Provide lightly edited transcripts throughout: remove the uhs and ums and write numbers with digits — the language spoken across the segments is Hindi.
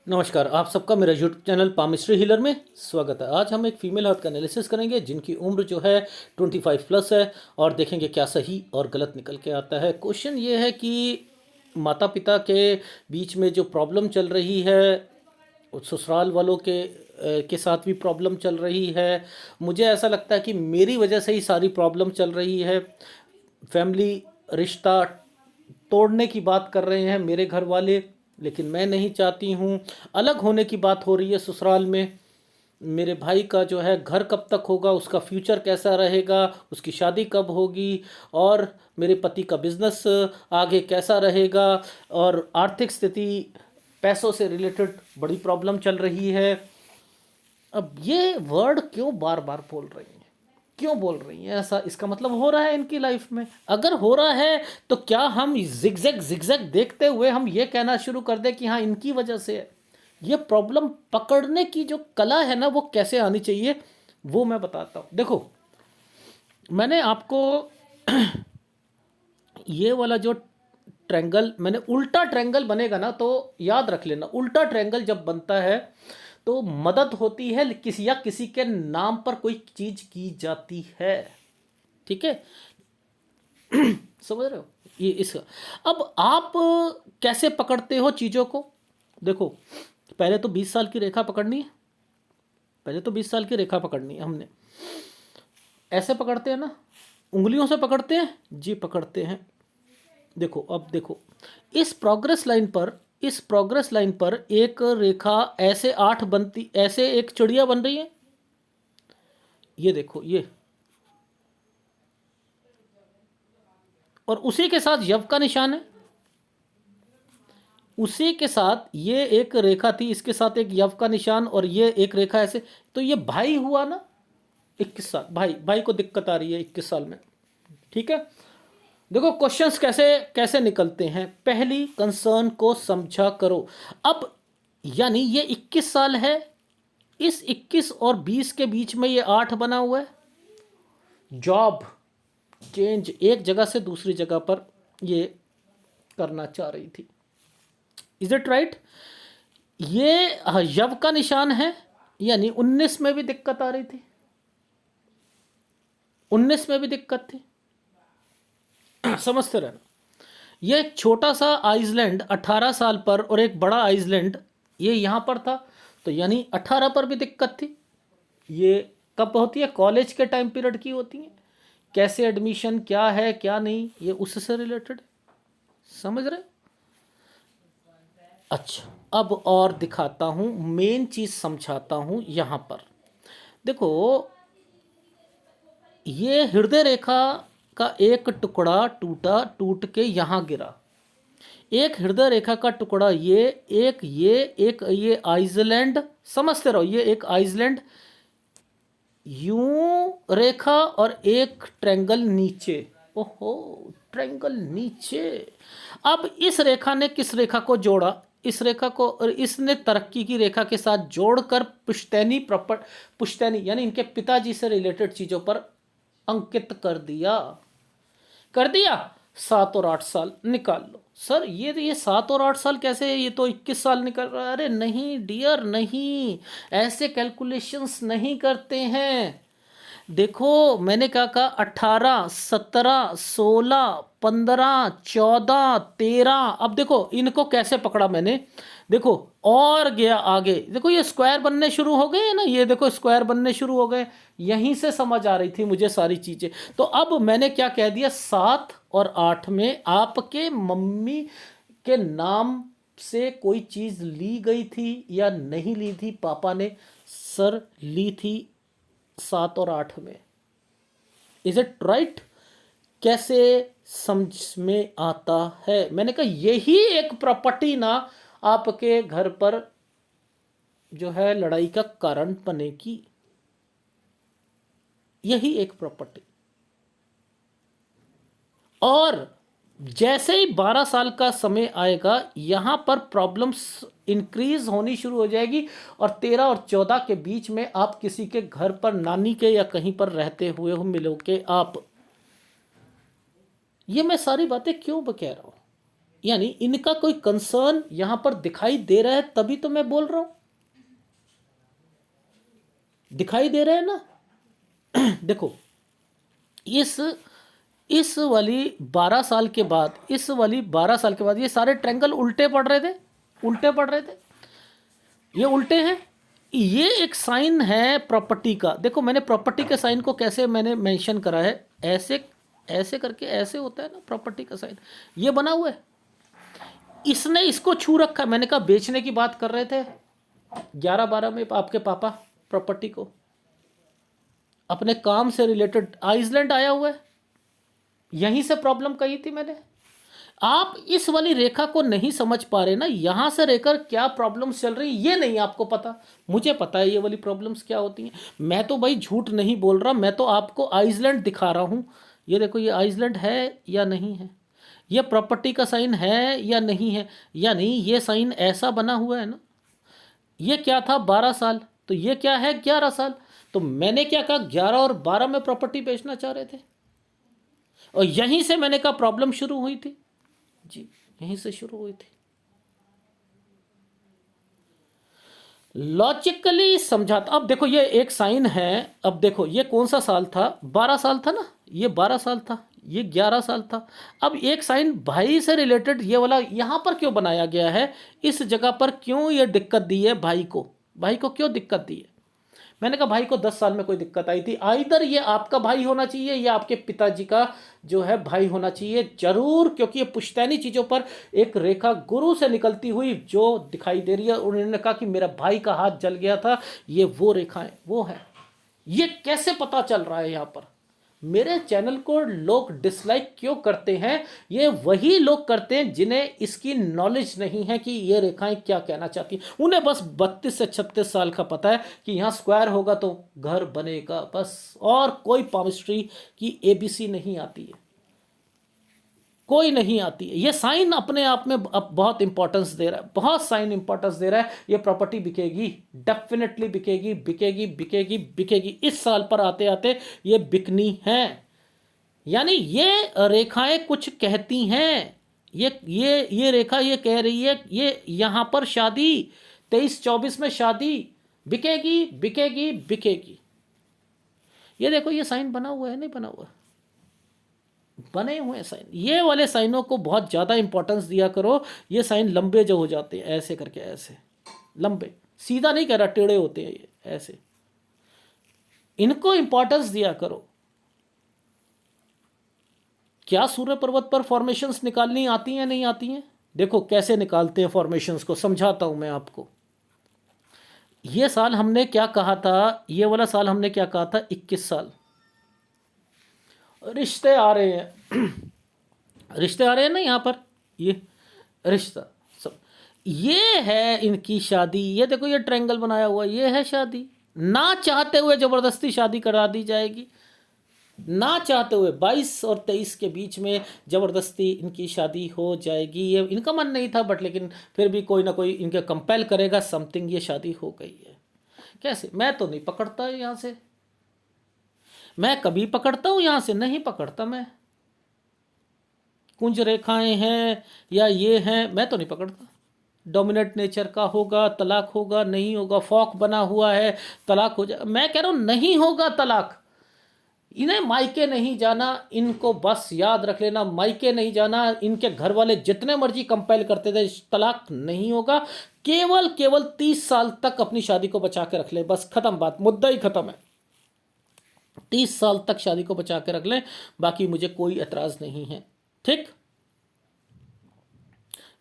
नमस्कार, आप सबका मेरा यूट्यूब चैनल पामिस्ट्री हीलर में स्वागत है। आज हम एक फीमेल हार्ट का एनालिसिस करेंगे जिनकी उम्र जो है 25 प्लस है और देखेंगे क्या सही और गलत निकल के आता है। क्वेश्चन ये है कि माता पिता के बीच में जो प्रॉब्लम चल रही है, ससुराल वालों के साथ भी प्रॉब्लम चल रही है। मुझे ऐसा लगता है कि मेरी वजह से ही सारी प्रॉब्लम चल रही है। फैमिली रिश्ता तोड़ने की बात कर रहे हैं मेरे घर वाले, लेकिन मैं नहीं चाहती हूँ। अलग होने की बात हो रही है ससुराल में। मेरे भाई का जो है घर कब तक होगा, उसका फ्यूचर कैसा रहेगा, उसकी शादी कब होगी, और मेरे पति का बिजनेस आगे कैसा रहेगा, और आर्थिक स्थिति, पैसों से रिलेटेड बड़ी प्रॉब्लम चल रही है। अब ये वर्ड क्यों बार बार बोल रही हैं, क्यों बोल रही हैं ऐसा? इसका मतलब हो रहा है इनकी लाइफ में। अगर हो रहा है तो क्या हम जिगजैग जिगजैग देखते हुए हम ये कहना शुरू कर दें कि हाँ इनकी वजह से है? ये प्रॉब्लम पकड़ने की जो कला है ना, वो कैसे आनी चाहिए वो मैं बताता हूँ। देखो, मैंने आपको ये वाला जो ट्रायंगल, मैंने उल्टा ट्रायंगल बनेगा ना तो याद रख लेना, उल्टा ट्रायंगल जब बनता है तो मदद होती है किसी या किसी के नाम पर कोई चीज की जाती है। ठीक है, समझ रहे हो ये इसका? अब आप कैसे पकड़ते हो चीज़ों को? देखो, पहले तो 20 साल की रेखा पकड़नी है। पहले तो 20 साल की रेखा पकड़नी है। हमने ऐसे पकड़ते हैं ना, उंगलियों से पकड़ते हैं जी, पकड़ते हैं। देखो, अब देखो, इस प्रोग्रेस लाइन पर एक रेखा ऐसे 8 बनती, ऐसे एक चिड़िया बन रही है। ये देखो, ये, और उसी के साथ यव का निशान है। उसी के साथ ये एक रेखा थी, इसके साथ एक यव का निशान, और ये एक रेखा ऐसे। तो ये भाई हुआ ना, 21 साल। भाई भाई को दिक्कत आ रही है 21 साल में। ठीक है, देखो क्वेश्चंस कैसे कैसे निकलते हैं। पहली कंसर्न को समझा करो। अब यानी ये 21 साल है, इस 21 और 20 के बीच में ये 8 बना हुआ है। जॉब चेंज, एक जगह से दूसरी जगह पर ये करना चाह रही थी। Is it right? ये यव का निशान है, यानी 19 में भी दिक्कत आ रही थी। 19 में भी दिक्कत थी। समझते रहना। ये एक छोटा सा आइसलैंड 18 साल पर, और एक बड़ा आइसलैंड ये यहां पर था, तो यानी 18 पर भी दिक्कत थी। ये कब होती है? कॉलेज के टाइम पीरियड की होती है। कैसे एडमिशन, क्या है क्या नहीं, ये उससे रिलेटेड। समझ रहे? अच्छा, अब और दिखाता हूं, मेन चीज समझाता हूं यहां पर। देखो, ये हृदय रेखा का एक टुकड़ा टूटा, टूट के यहां गिरा। एक हृदय रेखा का टुकड़ा, ये आइसलैंड, समझते रहो, ये एक आइसलैंड, यूं रेखा, और एक ट्रायंगल नीचे। ओहो, ट्रायंगल नीचे। अब इस रेखा ने किस रेखा को जोड़ा? इस रेखा को, और इसने तरक्की की रेखा के साथ जोड़कर पुश्तैनी प्रॉपर, पुश्तैनी यानी इनके पिताजी से रिलेटेड चीजों पर अंकित कर दिया। कर दिया। 7 और 8 साल निकाल लो। सर ये 7 और 8 साल कैसे, ये तो 21 साल निकल रहा है। अरे नहीं डियर, नहीं, ऐसे कैलकुलेशंस नहीं करते हैं। देखो, मैंने क्या कहा? 18, 17, 16, 15, 14, 13। अब देखो इनको कैसे पकड़ा मैंने। देखो, और गया आगे। देखो ये स्क्वायर बनने शुरू हो गए ना, ये देखो स्क्वायर बनने शुरू हो गए। यहीं से समझ आ रही थी मुझे सारी चीजें। तो अब मैंने क्या कह दिया? 7 और 8 में आपके मम्मी के नाम से कोई चीज ली गई थी या नहीं ली थी? पापा ने सर ली थी 7 और 8 में। Is it right? कैसे समझ में आता है? मैंने कहा यही एक प्रॉपर्टी ना आपके घर पर जो है लड़ाई का कारण बनेगी। यही एक प्रॉपर्टी। और जैसे ही 12 साल का समय आएगा, यहां पर प्रॉब्लम्स इंक्रीज होनी शुरू हो जाएगी, और 13 और 14 के बीच में आप किसी के घर पर, नानी के या कहीं पर रहते हुए हो मिलोगे आप। ये मैं सारी बातें क्यों कह रहा हूं? यानी इनका कोई कंसर्न यहां पर दिखाई दे रहा है, तभी तो मैं बोल रहा हूं। दिखाई दे रहा है ना। देखो, इस वाली 12 साल के बाद, इस वाली 12 साल के बाद ये सारे ट्रायंगल उल्टे पड़ रहे थे, उल्टे पड़ रहे थे, ये उल्टे हैं। ये एक साइन है प्रॉपर्टी का। देखो मैंने प्रॉपर्टी के साइन को कैसे मैंने मेंशन करा है, ऐसे ऐसे करके, ऐसे होता है ना प्रॉपर्टी का साइन, ये बना हुआ है। इसने इसको छू रखा है। मैंने कहा बेचने की बात कर रहे थे 11-12 में आपके पापा प्रॉपर्टी को, अपने काम से रिलेटेड आइसलैंड आया हुआ है, यहीं से प्रॉब्लम कही थी मैंने। आप इस वाली रेखा को नहीं समझ पा रहे ना, यहां से लेकर क्या प्रॉब्लम्स चल रही ये नहीं आपको पता। मुझे पता है ये वाली प्रॉब्लम्स क्या होती हैं। मैं तो भाई झूठ नहीं बोल रहा, मैं तो आपको आइसलैंड दिखा रहा हूं। ये देखो, ये आइसलैंड है या नहीं है, ये प्रॉपर्टी का साइन है या नहीं है, या नहीं ये साइन ऐसा बना हुआ है ना। ये क्या था 12 साल, तो ये क्या है 11 साल। तो मैंने क्या कहा, 11 और 12 में प्रॉपर्टी बेचना चाह रहे थे, और यहीं से मैंने कहा प्रॉब्लम शुरू हुई थी जी, यहीं से शुरू हुई थी। लॉजिकली समझाता। अब देखो ये एक साइन है, अब देखो ये कौन सा साल था, 12 साल था ना, ये 12 साल था, ये 11 साल था। अब एक साइन भाई से रिलेटेड ये वाला यहां पर क्यों बनाया गया है, इस जगह पर क्यों ये दिक्कत दी है भाई को, भाई को क्यों दिक्कत दी है। मैंने कहा भाई को 10 साल में कोई दिक्कत आई थी, आइदर ये आपका भाई होना चाहिए या आपके पिताजी का जो है भाई होना चाहिए जरूर, क्योंकि ये पुश्तैनी चीज़ों पर एक रेखा गुरु से निकलती हुई जो दिखाई दे रही है। उन्होंने कहा कि मेरा भाई का हाथ जल गया था, ये वो रेखाएं वो है। ये कैसे पता चल रहा है यहाँ पर। मेरे चैनल को लोग डिसलाइक क्यों करते हैं, ये वही लोग करते हैं जिन्हें इसकी नॉलेज नहीं है कि ये रेखाएं क्या कहना चाहती हैं। उन्हें बस 32 से 36 साल का पता है कि यहाँ स्क्वायर होगा तो घर बनेगा, बस, और कोई पामिस्ट्री की एबीसी नहीं आती है, कोई नहीं आती है। ये साइन अपने आप में अब बहुत इंपॉर्टेंस दे रहा है, बहुत साइन इंपॉर्टेंस दे रहा है। ये प्रॉपर्टी बिकेगी, डेफिनेटली बिकेगी, बिकेगी बिकेगी बिकेगी। इस साल पर आते आते ये बिकनी है। यानी ये रेखाएं कुछ कहती हैं, ये रेखा ये कह रही है, ये यहाँ पर शादी 23-24 में शादी, बिकेगी बिकेगी बिकेगी। ये देखो ये साइन बना हुआ है, नहीं बना हुआ, बने हुए हैं साइन। ये वाले साइनों को बहुत ज़्यादा इंपॉर्टेंस दिया करो। ये साइन लंबे जो हो जाते हैं ऐसे करके, ऐसे लंबे, सीधा नहीं कह रहा, टेढ़े होते हैं ये ऐसे, इनको इंपॉर्टेंस दिया करो। क्या सूर्य पर्वत पर फॉर्मेशंस निकालनी आती हैं नहीं आती हैं। देखो कैसे निकालते हैं फॉर्मेशंस को, समझाता हूं मैं आपको। ये साल हमने क्या कहा था, ये वाला साल हमने क्या कहा था, 21 साल। रिश्ते आ रहे हैं, रिश्ते आ रहे हैं ना यहाँ पर, ये रिश्ता सब, ये है इनकी शादी। ये देखो ये ट्रायंगल बनाया हुआ, ये है शादी। ना चाहते हुए जबरदस्ती शादी करा दी जाएगी, ना चाहते हुए 22 और 23 के बीच में जबरदस्ती इनकी शादी हो जाएगी। ये इनका मन नहीं था, बट लेकिन फिर भी कोई ना कोई इनके कंपेल करेगा समथिंग, ये शादी हो गई है। कैसे, मैं तो नहीं पकड़ता यहाँ से, मैं कभी पकड़ता हूँ यहाँ से, नहीं पकड़ता मैं। कुंज रेखाएं हैं या ये हैं, मैं तो नहीं पकड़ता। डोमिनेट नेचर का होगा, तलाक होगा, नहीं होगा, फॉक बना हुआ है, तलाक हो जाए। मैं कह रहा हूँ नहीं होगा तलाक। इन्हें मायके नहीं जाना, इनको बस याद रख लेना, मायके नहीं जाना। इनके घर वाले जितने मर्जी कंपेल करते थे, तलाक नहीं होगा। केवल केवल 30 साल तक अपनी शादी को बचा के रख ले, बस खत्म बात, मुद्दा ही खत्म है। 30 साल तक शादी को बचा के रख लें, बाकी मुझे कोई एतराज़ नहीं है, ठीक।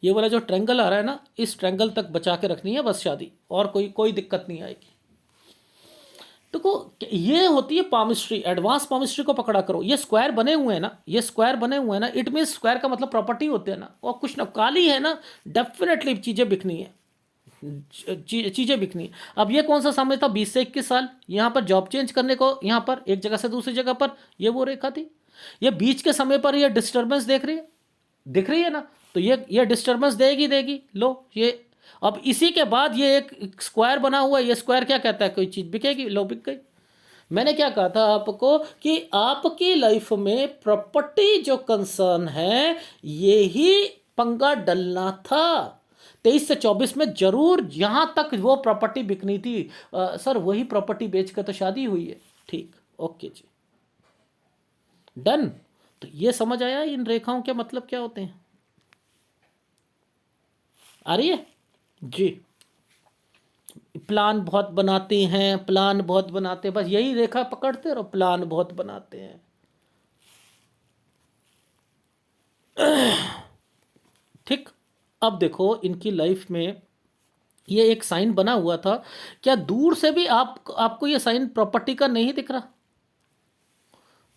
ये वाला जो ट्रायंगल आ रहा है ना, इस ट्रायंगल तक बचा के रखनी है बस शादी, और कोई दिक्कत नहीं आएगी। तो ये होती है पामिस्ट्री, एडवांस पामिस्ट्री को पकड़ा करो। ये स्क्वायर बने हुए हैं ना, ये स्क्वायर बने हुए हैं ना, इट मीन स्क्वायर का मतलब प्रॉपर्टी होते हैं ना, और कुछ ना काली है ना, डेफिनेटली चीज़ें बिकनी है, चीज़ें बिकनी है। अब ये कौन सा समय था, 20 से 21 साल, यहाँ पर जॉब चेंज करने को, यहाँ पर एक जगह से दूसरी जगह पर, ये वो रेखा थी। ये बीच के समय पर ये डिस्टर्बेंस देख रही है, दिख रही है ना, तो ये डिस्टर्बेंस देगी। लो ये, अब इसी के बाद ये एक स्क्वायर बना हुआ है, ये स्क्वायर क्या कहता है, कोई चीज़ बिकेगी, लो बिक गई। मैंने क्या कहा था आपको कि आपकी लाइफ में प्रॉपर्टी जो कंसर्न है, ये ही पंगा डलना था। 23 से 24 में जरूर यहां तक वो प्रॉपर्टी बिकनी थी। सर वही प्रॉपर्टी बेच कर तो शादी हुई है। ठीक, ओके जी, डन। तो ये समझ आया इन रेखाओं के मतलब क्या होते हैं? आ रही है जी। प्लान बहुत बनाते हैं, प्लान बहुत बनाते हैं, बस यही रेखा पकड़ते रहो, प्लान बहुत बनाते हैं। ठीक। अब देखो इनकी लाइफ में ये एक साइन बना हुआ था। क्या दूर से भी आपको ये साइन प्रॉपर्टी का नहीं दिख रहा?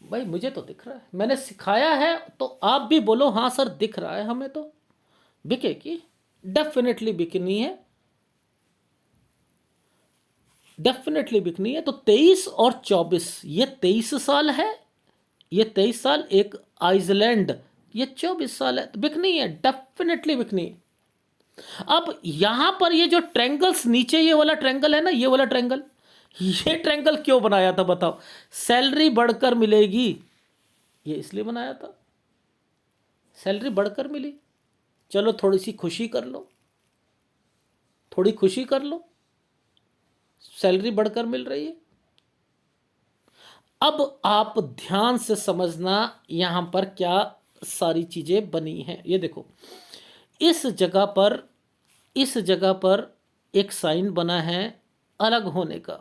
भाई मुझे तो दिख रहा है, मैंने सिखाया है, तो आप भी बोलो हाँ सर दिख रहा है हमें तो। बिकेगी, डेफिनेटली बिकनी है, डेफिनेटली बिकनी है। तो 23 और 24, ये 23 साल है, ये 23 साल, एक आइसलैंड, ये 24 साल है, तो बिकनी है, डेफिनेटली बिकनी है। अब यहां पर ये जो ट्रैंगल्स नीचे, ये वाला ट्रैंगल है ना, ये वाला ट्रैंगल, ये ट्रैंगल क्यों बनाया था बताओ? सैलरी बढ़कर मिलेगी, ये इसलिए बनाया था। सैलरी बढ़कर मिली, चलो थोड़ी सी खुशी कर लो, थोड़ी खुशी कर लो, सैलरी बढ़कर मिल रही है। अब आप ध्यान से समझना यहां पर क्या सारी चीजें बनी हैं। ये देखो इस जगह पर, इस जगह पर एक साइन बना है अलग होने का।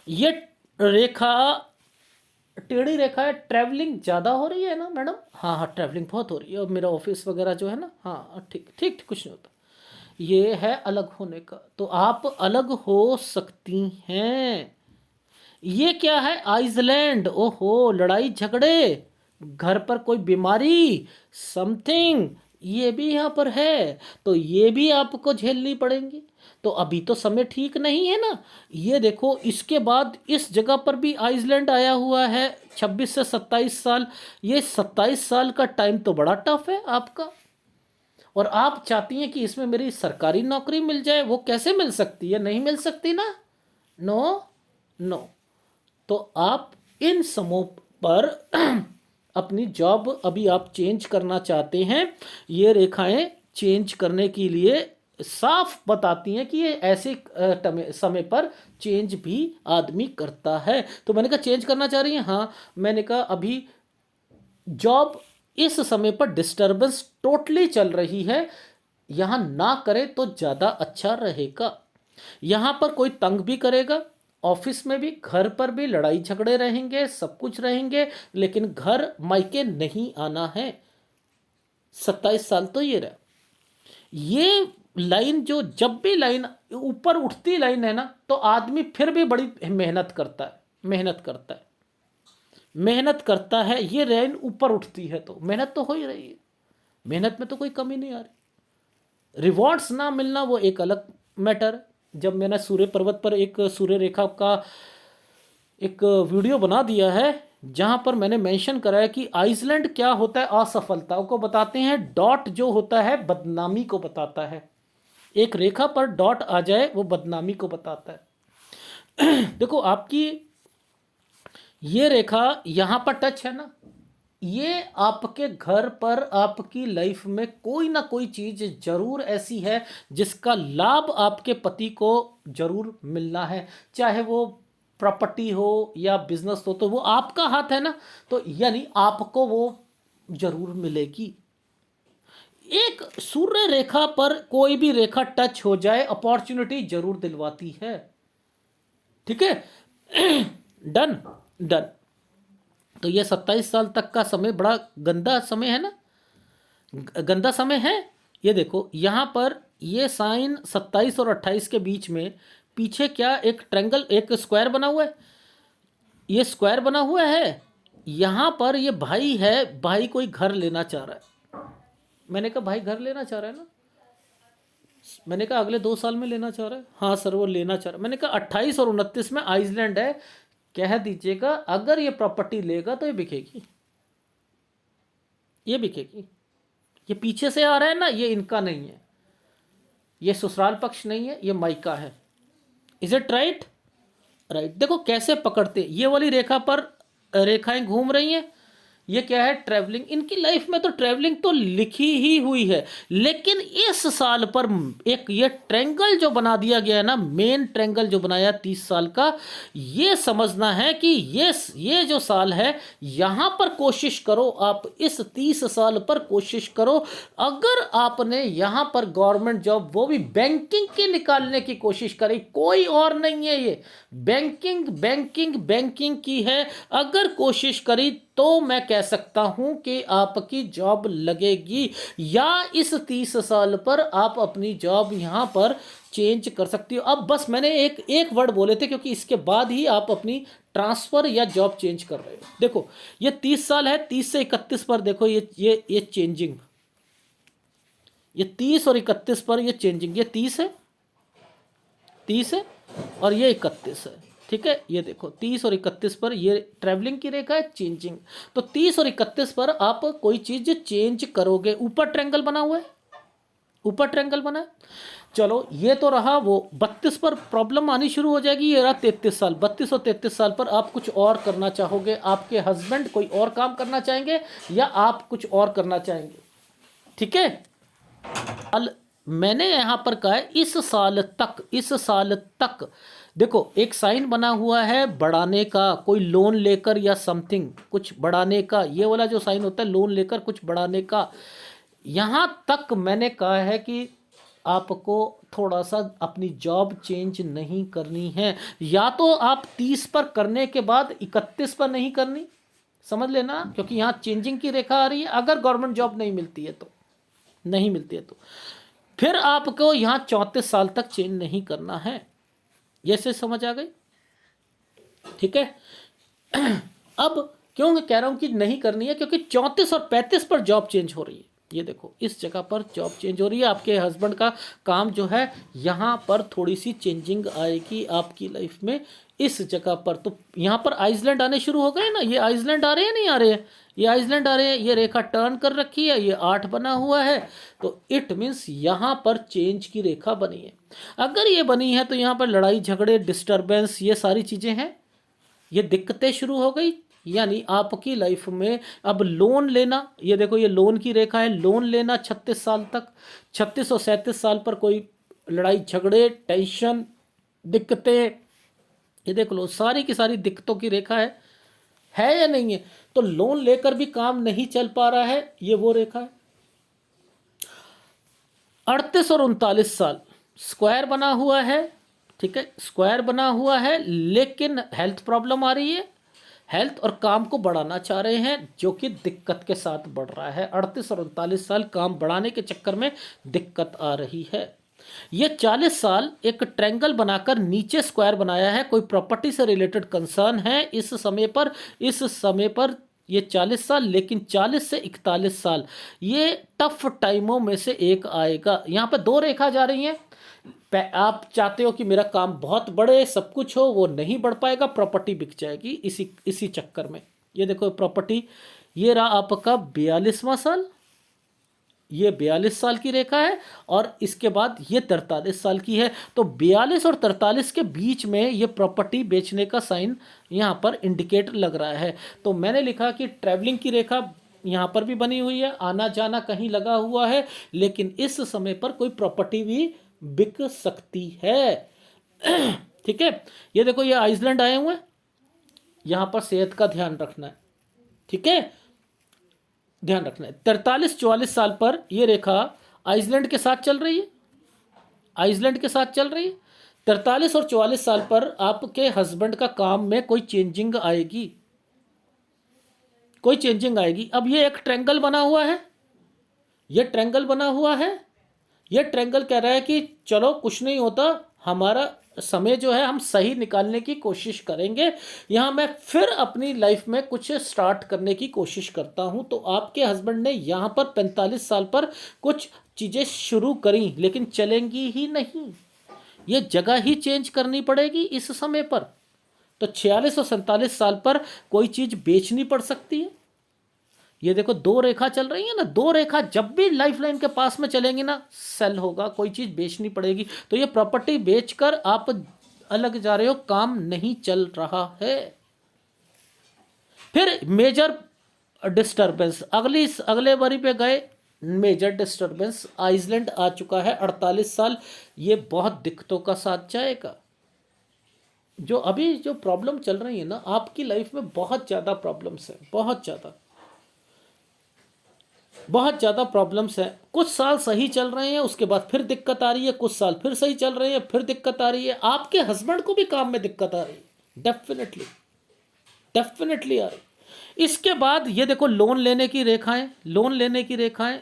ये रेखा टेढ़ी रेखा है, ट्रैवलिंग ज़्यादा हो रही है ना मैडम? हाँ हाँ, ट्रैवलिंग बहुत हो रही है, और मेरा ऑफिस वगैरह जो है ना, हाँ ठीक ठीक, कुछ नहीं होता। ये है अलग होने का, तो आप अलग हो सकती हैं। ये क्या है? आइसलैंड, ओहो, लड़ाई झगड़े, घर पर कोई बीमारी, समथिंग, ये भी यहाँ पर है, तो ये भी आपको झेलनी पड़ेंगी। तो अभी तो समय ठीक नहीं है ना। ये देखो इसके बाद इस जगह पर भी आइसलैंड आया हुआ है, 26 से 27 साल। ये 27 साल का टाइम तो बड़ा टफ है आपका, और आप चाहती हैं कि इसमें मेरी सरकारी नौकरी मिल जाए। वो कैसे मिल सकती है? नहीं मिल सकती ना, नो नो। तो आप इन समों पर अपनी जॉब अभी आप चेंज करना चाहते हैं, ये रेखाएं चेंज करने के लिए साफ बताती हैं कि ये ऐसे समय पर चेंज भी आदमी करता है। तो मैंने कहा चेंज करना चाह रही हैं? हाँ। मैंने कहा अभी जॉब इस समय पर डिस्टरबेंस टोटली चल रही है, यहाँ ना करे तो ज़्यादा अच्छा रहेगा। यहाँ पर कोई तंग भी करेगा, ऑफिस में भी, घर पर भी लड़ाई झगड़े रहेंगे, सब कुछ रहेंगे, लेकिन घर मायके नहीं आना है। 27 साल तो ये रहा। ये लाइन जो, जब भी लाइन ऊपर उठती लाइन है ना, तो आदमी फिर भी बड़ी मेहनत करता है, मेहनत करता है, मेहनत करता है। ये लाइन ऊपर उठती है तो मेहनत तो हो ही रही है, मेहनत में तो कोई कमी नहीं आ रही। रिवॉर्ड्स ना मिलना वो एक अलग मैटर है। जब मैंने सूर्य पर्वत पर एक सूर्य रेखा का एक वीडियो बना दिया है, जहां पर मैंने मेंशन करा है कि आइसलैंड क्या होता है, असफलताओं को बताते हैं, डॉट जो होता है बदनामी को बताता है। एक रेखा पर डॉट आ जाए वो बदनामी को बताता है। देखो आपकी ये रेखा यहां पर टच है ना, ये आपके घर पर, आपकी लाइफ में कोई ना कोई चीज जरूर ऐसी है जिसका लाभ आपके पति को जरूर मिलना है। चाहे वो प्रॉपर्टी हो या बिजनेस हो, तो वो आपका हाथ है ना, तो यानी आपको वो जरूर मिलेगी। एक सूर्य रेखा पर कोई भी रेखा टच हो जाए, अपॉर्चुनिटी जरूर दिलवाती है। ठीक है, डन डन। तो ये 27 साल तक का समय बड़ा गंदा समय है ना, गंदा समय है। ये देखो यहाँ पर ये साइन 27 और 28 के बीच में, पीछे क्या एक ट्रायंगल, एक स्क्वायर बना हुआ है, ये स्क्वायर बना हुआ है। यहाँ पर ये भाई है, भाई कोई घर लेना चाह रहा है। मैंने कहा भाई घर लेना चाह रहा है ना, मैंने कहा अगले 2 साल में लेना चाह रहा है। हाँ सर वो लेना चाह रहा है। मैंने कहा 28 और 29 में आइसलैंड है, कह दीजिएगा अगर ये प्रॉपर्टी लेगा तो ये बिकेगी, ये बिकेगी। ये पीछे से आ रहा है ना, ये इनका नहीं है, ये ससुराल पक्ष नहीं है, ये मायका है। Is it right? राइट। देखो कैसे पकड़ते, ये वाली रेखा पर रेखाएं घूम रही हैं, ये क्या है, ट्रैवलिंग। इनकी लाइफ में तो ट्रैवलिंग तो लिखी ही हुई है, लेकिन इस साल पर एक ये ट्रेंगल जो बना दिया गया है ना, मेन ट्रेंगल जो बनाया 30 साल का, ये समझना है कि ये जो साल है, यहाँ पर कोशिश करो आप, इस 30 साल पर कोशिश करो। अगर आपने यहाँ पर गवर्नमेंट जॉब, वो भी बैंकिंग की निकालने की कोशिश करी, कोई और नहीं है, ये बैंकिंग बैंकिंग बैंकिंग की है, अगर कोशिश करी तो मैं कह सकता हूं कि आपकी जॉब लगेगी, या इस 30 साल पर आप अपनी जॉब यहां पर चेंज कर सकती हो। अब बस मैंने एक वर्ड बोले थे, क्योंकि इसके बाद ही आप अपनी ट्रांसफर या जॉब चेंज कर रहे हो। देखो ये 30 साल है, 30 से 31 पर देखो ये चेंजिंग, ये 30 और 31 पर ये चेंजिंग, ये 30 है, 30 है और ये 31 है, ठीक है। ये देखो 30 और 31 पर ये ट्रैवलिंग की रेखा है, चेंजिंग। तो 30 और 31 पर आप कोई चीज चेंज करोगे। ऊपर ट्रायंगल बना हुआ है, ऊपर ट्रायंगल बना है। चलो ये तो रहा वो। 32 पर प्रॉब्लम आनी शुरू हो जाएगी। ये रहा 33 साल। 32 और 33 साल पर आप कुछ और करना चाहोगे, आपके हस्बैंड कोई और काम करना चाहेंगे या आप कुछ और करना चाहेंगे, ठीक है। मैंने यहां पर कहा है इस साल तक, इस साल तक देखो एक साइन बना हुआ है बढ़ाने का, कोई लोन लेकर या समथिंग कुछ बढ़ाने का, ये वाला जो साइन होता है लोन लेकर कुछ बढ़ाने का। यहां तक मैंने कहा है कि आपको थोड़ा सा अपनी जॉब चेंज नहीं करनी है, या तो आप 30 पर करने के बाद 31 पर नहीं करनी, समझ लेना, क्योंकि यहाँ चेंजिंग की रेखा आ रही है। अगर गवर्नमेंट जॉब नहीं मिलती है तो, नहीं मिलती है तो फिर आपको यहाँ 34 साल तक चेंज नहीं करना है। ये से समझ आ गई, ठीक है। अब क्यों कह रहा हूं कि नहीं करनी है, क्योंकि 34 और 35 पर जॉब चेंज हो रही है। ये देखो इस जगह पर जॉब चेंज हो रही है, आपके हस्बैंड का काम जो है यहाँ पर थोड़ी सी चेंजिंग आएगी आपकी लाइफ में इस जगह पर। तो यहाँ पर आइसलैंड आने शुरू हो गए ना, ये आइसलैंड आ रहे हैं नहीं आ रहे हैं, ये आइसलैंड आ रहे हैं। ये रेखा टर्न कर रखी है, ये 8 बना हुआ है, तो इट मीन्स यहाँ पर चेंज की रेखा बनी है। अगर ये बनी है तो यहाँ पर लड़ाई झगड़े डिस्टर्बेंस ये सारी चीज़ें हैं, ये दिक्कतें शुरू हो गई। यानी आपकी लाइफ में अब लोन लेना, ये देखो ये लोन की रेखा है, लोन लेना 36 साल तक, 36 और 37 साल पर कोई लड़ाई झगड़े टेंशन दिक्कतें, ये देख लो सारी की सारी दिक्कतों की रेखा है या नहीं है। तो लोन लेकर भी काम नहीं चल पा रहा है, ये वो रेखा है। 38 और 39 साल स्क्वायर बना हुआ है, ठीक है, स्क्वायर बना हुआ है, लेकिन हेल्थ प्रॉब्लम आ रही है, हेल्थ और काम को बढ़ाना चाह रहे हैं, जो कि दिक्कत के साथ बढ़ रहा है। 38 और 39 साल काम बढ़ाने के चक्कर में दिक्कत आ रही है। ये 40 साल एक ट्रायंगल बनाकर नीचे स्क्वायर बनाया है, कोई प्रॉपर्टी से रिलेटेड कंसर्न है इस समय पर, इस समय पर ये 40 साल, लेकिन 40 से 41 साल ये टफ टाइमों में से एक आएगा। यहाँ पर 2 रेखा जा रही हैं। आप चाहते हो कि मेरा काम बहुत बढ़े, सब कुछ हो, वो नहीं बढ़ पाएगा, प्रॉपर्टी बिक जाएगी इसी चक्कर में। ये देखो प्रॉपर्टी, ये रहा आपका 42वां साल, ये 42 साल की रेखा है, और इसके बाद ये 43 साल की है। तो 42 और 43 के बीच में ये प्रॉपर्टी बेचने का साइन यहाँ पर इंडिकेटर लग रहा है। तो मैंने लिखा कि ट्रैवलिंग की रेखा यहाँ पर भी बनी हुई है, आना जाना कहीं लगा हुआ है, लेकिन इस समय पर कोई प्रॉपर्टी भी बिक सकती है। ठीक है, ये देखो ये आइसलैंड आए हुए हैं, यहाँ पर सेहत का ध्यान रखना है, ठीक है, ध्यान रखना है। 43-44 साल पर ये रेखा आइसलैंड के साथ चल रही है, आइसलैंड के साथ चल रही है। 43 और 44 साल पर आपके हस्बैंड का काम में कोई चेंजिंग आएगी, कोई चेंजिंग आएगी। अब ये एक ट्रायंगल बना हुआ है, ये ट्रायंगल बना हुआ है, ये ट्रायंगल कह रहा है कि चलो कुछ नहीं होता, हमारा समय जो है हम सही निकालने की कोशिश करेंगे। यहाँ मैं फिर अपनी लाइफ में कुछ स्टार्ट करने की कोशिश करता हूँ। तो आपके हस्बैंड ने यहाँ पर 45 साल पर कुछ चीज़ें शुरू करी, लेकिन चलेंगी ही नहीं, ये जगह ही चेंज करनी पड़ेगी इस समय पर। तो 46 और 47 साल पर कोई चीज़ बेचनी पड़ सकती है। ये देखो 2 रेखा चल रही है ना, 2 रेखा जब भी लाइफ लाइन के पास में चलेंगी ना, सेल होगा, कोई चीज़ बेचनी पड़ेगी। तो ये प्रॉपर्टी बेचकर आप अलग जा रहे हो, काम नहीं चल रहा है। फिर मेजर डिस्टरबेंस अगले बारी पे गए, मेजर डिस्टरबेंस आइसलैंड आ चुका है 48 साल। ये बहुत दिक्कतों का साथ जाएगा। जो अभी जो प्रॉब्लम चल रही है ना आपकी लाइफ में, बहुत ज़्यादा प्रॉब्लम्स है, बहुत ज़्यादा प्रॉब्लम्स हैं। कुछ साल सही चल रहे हैं, उसके बाद फिर दिक्कत आ रही है, कुछ साल फिर सही चल रहे हैं, फिर दिक्कत आ रही है। आपके हस्बैंड को भी काम में दिक्कत आ रही है, डेफिनेटली डेफिनेटली आ रही। इसके बाद ये देखो लोन लेने की रेखाएं, लोन लेने की रेखाएं,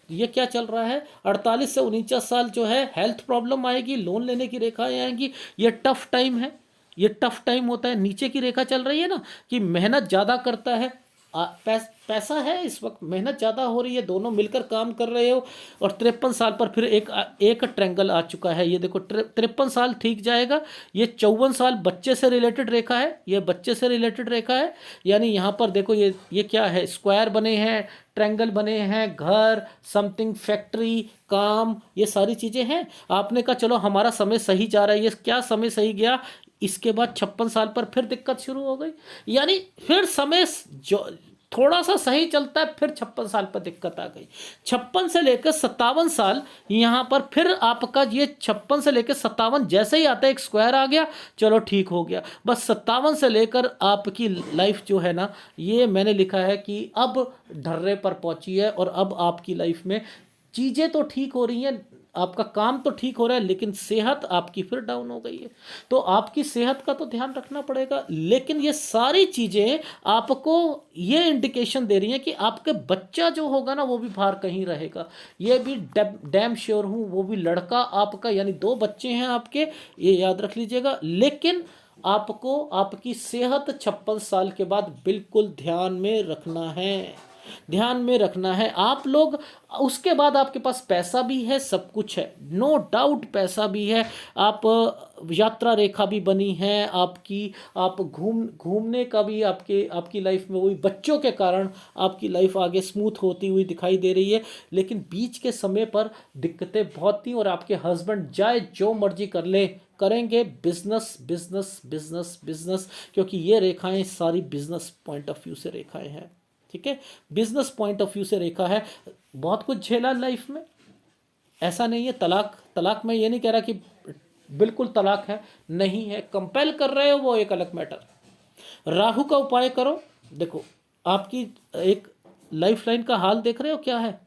ये क्या चल रहा है 48 से 49 साल जो है हेल्थ प्रॉब्लम आएगी, लोन लेने की रेखाएं आएंगी। ये टफ टाइम है, ये टफ टाइम होता है। नीचे की रेखा चल रही है ना कि मेहनत ज़्यादा करता है, पैसा है इस वक्त, मेहनत ज़्यादा हो रही है, दोनों मिलकर काम कर रहे हो। और 53 साल पर फिर एक ट्रैंगल आ चुका है। ये देखो 53 साल ठीक जाएगा। ये 54 साल बच्चे से रिलेटेड रेखा है, ये बच्चे से रिलेटेड रेखा है। यानी यहाँ पर देखो ये क्या है, स्क्वायर बने हैं, ट्रैंगल बने हैं, घर, समथिंग, फैक्ट्री, काम, ये सारी चीज़ें हैं। आपने कहा चलो हमारा समय सही जा रहा है, ये क्या समय सही गया। इसके बाद 56 साल पर फिर दिक्कत शुरू हो गई। यानी फिर समय जो थोड़ा सा सही चलता है, फिर 56 साल पर दिक्कत आ गई। 56 से लेकर 57 साल यहाँ पर फिर आपका ये 56 से लेकर 57 जैसे ही आता है, एक स्क्वायर आ गया, चलो ठीक हो गया। बस 57 से लेकर आपकी लाइफ जो है ना, ये मैंने लिखा है कि अब ढर्रे पर पहुंची है। और अब आपकी लाइफ में चीज़ें तो ठीक हो रही हैं, आपका काम तो ठीक हो रहा है, लेकिन सेहत आपकी फिर डाउन हो गई है। तो आपकी सेहत का तो ध्यान रखना पड़ेगा। लेकिन ये सारी चीज़ें आपको ये इंडिकेशन दे रही हैं कि आपके बच्चा जो होगा ना वो भी बाहर कहीं रहेगा। ये भी डैम श्योर हूँ, वो भी लड़का आपका, यानी 2 बच्चे हैं आपके, ये याद रख लीजिएगा। लेकिन आपको आपकी सेहत 56 साल के बाद बिल्कुल ध्यान में रखना है, ध्यान में रखना है आप लोग। उसके बाद आपके पास पैसा भी है, सब कुछ है, नो डाउट पैसा भी है। आप यात्रा रेखा भी बनी है आपकी, आप घूमने का भी आपकी लाइफ में, वही बच्चों के कारण आपकी लाइफ आगे स्मूथ होती हुई दिखाई दे रही है। लेकिन बीच के समय पर दिक्कतें बहुत थी। और आपके हस्बैंड चाहे जो मर्जी कर ले, करेंगे बिजनेस बिजनेस बिजनेस बिजनेस, क्योंकि ये रेखाएं सारी बिजनेस पॉइंट ऑफ व्यू से रेखाएं हैं। ठीक है, बिजनेस पॉइंट ऑफ व्यू से रेखा है। बहुत कुछ झेला लाइफ में, ऐसा नहीं है तलाक में ये नहीं कह रहा कि बिल्कुल तलाक है, नहीं है, कंपेल कर रहे हो वो एक अलग मैटर। राहु का उपाय करो। देखो आपकी एक लाइफ लाइन का हाल देख रहे हो क्या है,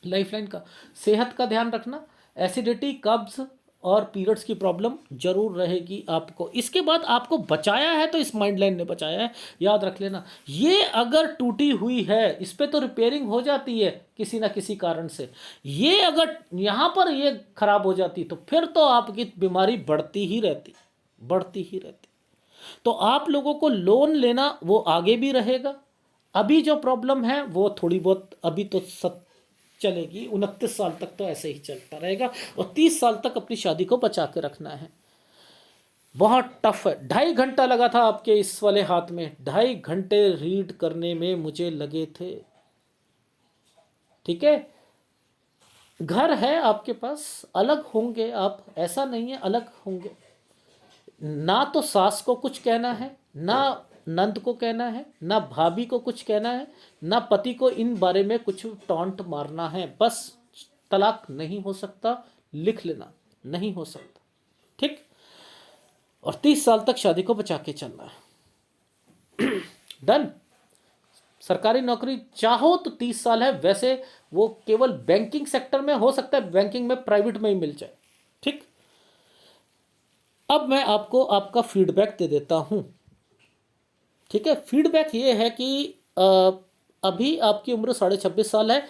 लाइफ लाइन का, सेहत का ध्यान रखना। एसिडिटी, कब्ज और पीरियड्स की प्रॉब्लम जरूर रहेगी आपको। इसके बाद आपको बचाया है तो इस माइंड लाइन ने बचाया है, याद रख लेना। ये अगर टूटी हुई है, इस पर तो रिपेयरिंग हो जाती है किसी ना किसी कारण से। ये अगर यहाँ पर ये खराब हो जाती तो फिर तो आपकी बीमारी बढ़ती ही रहती, बढ़ती ही रहती। तो आप लोगों को लोन लेना वो आगे भी रहेगा। अभी जो प्रॉब्लम है वो थोड़ी बहुत अभी तो चलेगी, 29 साल तक तो ऐसे ही चलता रहेगा। और 30 साल तक अपनी शादी को बचा के रखना है। बहुत टफ है। 2.5 घंटा लगा था आपके इस वाले हाथ में, 2.5 घंटे रीड करने में मुझे लगे थे। ठीक है, घर है आपके पास, अलग होंगे आप, ऐसा नहीं है अलग होंगे। ना तो सास को कुछ कहना है, ना नंद को कहना है, ना भाभी को कुछ कहना है, ना पति को इन बारे में कुछ टॉन्ट मारना है। बस तलाक नहीं हो सकता, लिख लेना, नहीं हो सकता। ठीक। और 30 साल तक शादी को बचा के चलना है। डन। सरकारी नौकरी चाहो तो 30 साल है, वैसे वो केवल बैंकिंग सेक्टर में हो सकता है, बैंकिंग में प्राइवेट में ही मिल जाए। ठीक। अब मैं आपको आपका फीडबैक दे देता हूं। ठीक है, फीडबैक ये है कि अभी आपकी उम्र 26.5 साल है,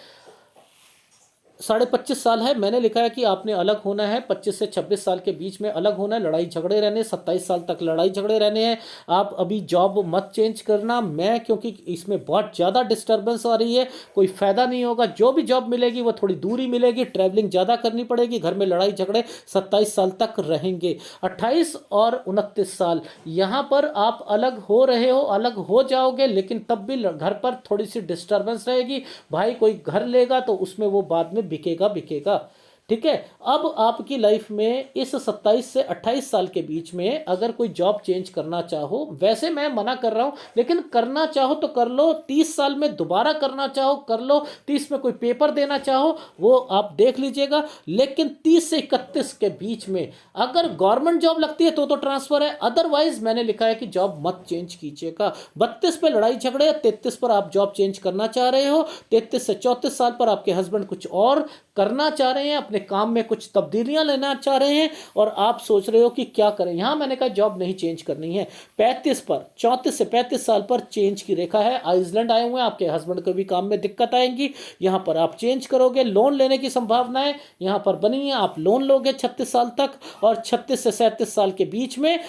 25.5 साल है। मैंने लिखा है कि आपने अलग होना है, 25 से 26 साल के बीच में अलग होना है, लड़ाई झगड़े रहने, 27 साल तक लड़ाई झगड़े रहने हैं। आप अभी जॉब मत चेंज करना, मैं क्योंकि इसमें बहुत ज़्यादा डिस्टर्बेंस आ रही है, कोई फ़ायदा नहीं होगा। जो भी जॉब मिलेगी वो थोड़ी दूरी मिलेगी, ट्रैवलिंग ज़्यादा करनी पड़ेगी, घर में लड़ाई झगड़े 27 साल तक रहेंगे। 28 और 29 साल यहाँ पर आप अलग हो रहे हो, अलग हो जाओगे, लेकिन तब भी घर पर थोड़ी सी डिस्टर्बेंस रहेगी। भाई कोई घर लेगा तो उसमें वो बाद में बिकेगा। ठीक है। अब आपकी लाइफ में इस 27 से 28 साल के बीच में अगर कोई जॉब चेंज करना चाहो, वैसे मैं मना कर रहा हूं, लेकिन करना चाहो तो कर लो, 30 साल में दोबारा करना चाहो कर लो, 30 में कोई पेपर देना चाहो वो आप देख लीजिएगा, लेकिन 30 से 31 के बीच में अगर गवर्नमेंट जॉब लगती है तो ट्रांसफर है, अदरवाइज मैंने लिखा है कि जॉब मत चेंज कीजिएगा। 32 पे लड़ाई झगड़े, 33 पर आप जॉब चेंज करना चाह रहे हो, 33 से 34 साल पर आपके हस्बैंड कुछ और करना चाह रहे हैं, अपने काम में कुछ तब्दीलियां लेना चाह रहे हैं और आप सोच रहे हो कि क्या करें। यहां मैंने कहा जॉब नहीं चेंज करनी है। 35 पर 34 से 35 साल पर चेंज की रेखा है, आइसलैंड आए हुए हैं, आपके हस्बैंड को भी काम में दिक्कत आएगी, यहां पर आप चेंज करोगे। लोन लेने की संभावनाएं यहां पर बनी है, आप लोन लोगे 36 साल तक, और 36 से 37 साल के बीच में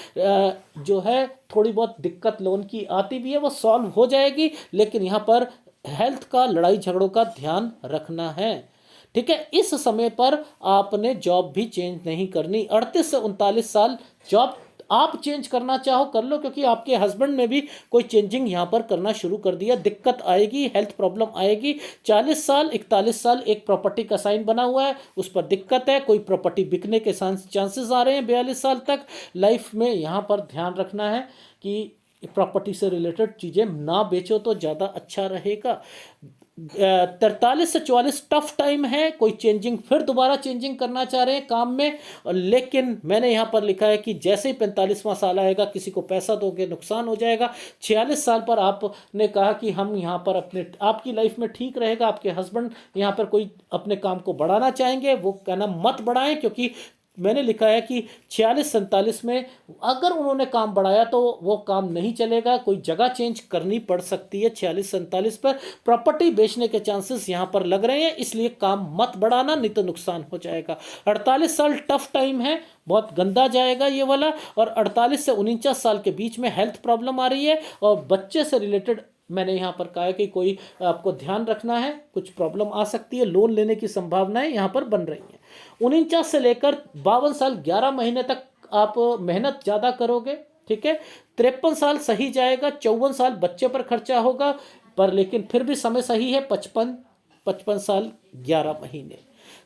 जो है थोड़ी बहुत दिक्कत लोन की आती भी है, वो सॉल्व हो जाएगी, लेकिन यहां पर हेल्थ का, लड़ाई झगड़ों का ध्यान रखना है। ठीक है, इस समय पर आपने जॉब भी चेंज नहीं करनी। 38 से 39 साल जॉब आप चेंज करना चाहो कर लो, क्योंकि आपके हस्बैंड ने भी कोई चेंजिंग यहाँ पर करना शुरू कर दिया, दिक्कत आएगी, हेल्थ प्रॉब्लम आएगी। 40 साल 41 साल एक प्रॉपर्टी का साइन बना हुआ है, उस पर दिक्कत है, कोई प्रॉपर्टी बिकने के चांसेस आ रहे हैं। 42 साल तक लाइफ में यहाँ पर ध्यान रखना है कि प्रॉपर्टी से रिलेटेड चीज़ें ना बेचो तो ज़्यादा अच्छा रहेगा। 43 से 44 टफ टाइम है, कोई चेंजिंग, फिर दोबारा चेंजिंग करना चाह रहे हैं काम में, लेकिन मैंने यहाँ पर लिखा है कि जैसे ही 45वां साल आएगा किसी को पैसा दोगे नुकसान हो जाएगा। 46 साल पर आपने कहा कि हम यहाँ पर अपने, आपकी लाइफ में ठीक रहेगा, आपके हस्बैंड यहाँ पर कोई अपने काम को बढ़ाना चाहेंगे, वो कहना मत बढ़ाएं, क्योंकि मैंने लिखा है कि 46-47 में अगर उन्होंने काम बढ़ाया तो वो काम नहीं चलेगा, कोई जगह चेंज करनी पड़ सकती है। 46-47 पर प्रॉपर्टी बेचने के चांसेस यहाँ पर लग रहे हैं, इसलिए काम मत बढ़ाना, नहीं तो नुकसान हो जाएगा। 48 साल टफ टाइम है, बहुत गंदा जाएगा ये वाला, और 48 से 49 साल के बीच में हेल्थ प्रॉब्लम आ रही है, और बच्चे से रिलेटेड मैंने यहाँ पर कहा है कि कोई आपको ध्यान रखना है, कुछ प्रॉब्लम आ सकती है, लोन लेने की संभावनाएं यहाँ पर बन रही हैं। 49 से लेकर 52 साल 11 महीने तक आप मेहनत ज़्यादा करोगे, ठीक है। 53 साल सही जाएगा, 54 साल बच्चे पर खर्चा होगा, पर लेकिन फिर भी समय सही है। 55 साल 11 महीने।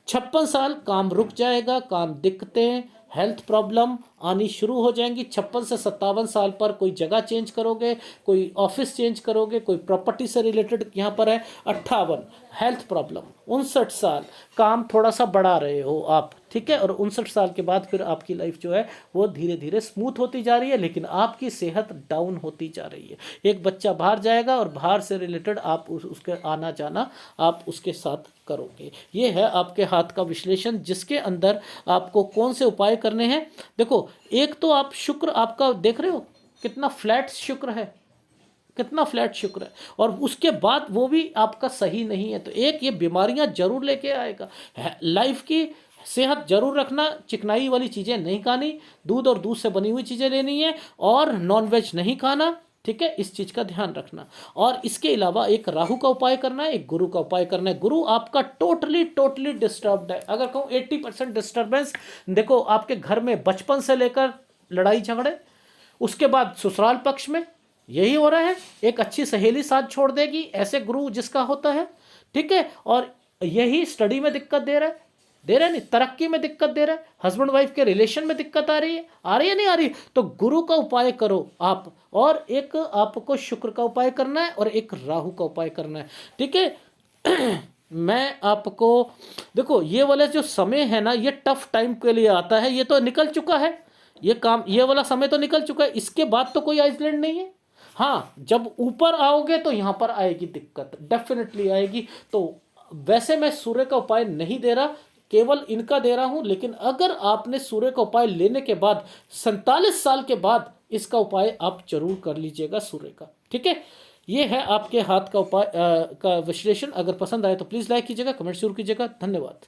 56 साल काम रुक जाएगा, काम दिक्कतें, हेल्थ प्रॉब्लम आनी शुरू हो जाएंगी। 56 से 57 साल पर कोई जगह चेंज करोगे, कोई ऑफिस चेंज करोगे, कोई प्रॉपर्टी से रिलेटेड यहाँ पर है। 58 हेल्थ प्रॉब्लम। 59 साल काम थोड़ा सा बढ़ा रहे हो आप, ठीक है, और 59 साल के बाद फिर आपकी लाइफ जो है वो धीरे धीरे स्मूथ होती जा रही है, लेकिन आपकी सेहत डाउन होती जा रही है। एक बच्चा बाहर जाएगा और बाहर से रिलेटेड आप उसके आना जाना आप उसके साथ करोगे। ये है आपके हाथ का विश्लेषण, जिसके अंदर आपको कौन से उपाय करने हैं। देखो, एक तो आप शुक्र आपका देख रहे हो कितना फ्लैट शुक्र है, कितना फ्लैट शुक्र है, और उसके बाद वो भी आपका सही नहीं है, तो एक ये बीमारियां जरूर लेके आएगा। लाइफ की सेहत जरूर रखना, चिकनाई वाली चीज़ें नहीं खानी, दूध और दूध से बनी हुई चीज़ें लेनी है, और नॉनवेज नहीं खाना, ठीक है, इस चीज़ का ध्यान रखना। और इसके अलावा एक राहु का उपाय करना है, एक गुरु का उपाय करना है। गुरु आपका टोटली डिस्टर्ब्ड है, अगर कहूँ 80% डिस्टर्बेंस। देखो, आपके घर में बचपन से लेकर लड़ाई झगड़े, उसके बाद ससुराल पक्ष में यही हो रहा है, एक अच्छी सहेली साथ छोड़ देगी, ऐसे गुरु जिसका होता है, ठीक है, और यही स्टडी में दिक्कत दे रहा है नहीं, तरक्की में दिक्कत दे रहा है, हस्बैंड वाइफ के रिलेशन में दिक्कत आ रही है नहीं आ रही, तो गुरु का उपाय करो आप, और एक आपको शुक्र का उपाय करना है और एक राहु का उपाय करना है, ठीक है। मैं आपको देखो, ये वाला जो समय है ना, ये टफ टाइम के लिए आता है, ये तो निकल चुका है, ये काम, ये वाला समय तो निकल चुका है, इसके बाद तो कोई आइसलैंड नहीं है। हाँ, जब ऊपर आओगे तो यहाँ पर आएगी दिक्कत, डेफिनेटली आएगी। तो वैसे मैं सूर्य का उपाय नहीं दे रहा, केवल इनका दे रहा हूं, लेकिन अगर आपने सूर्य का उपाय लेने के बाद 47 साल के बाद इसका उपाय आप जरूर कर लीजिएगा सूर्य का, ठीक है। ये है आपके हाथ का उपाय का विश्लेषण। अगर पसंद आए तो प्लीज़ लाइक कीजिएगा, कमेंट जरूर कीजिएगा। धन्यवाद।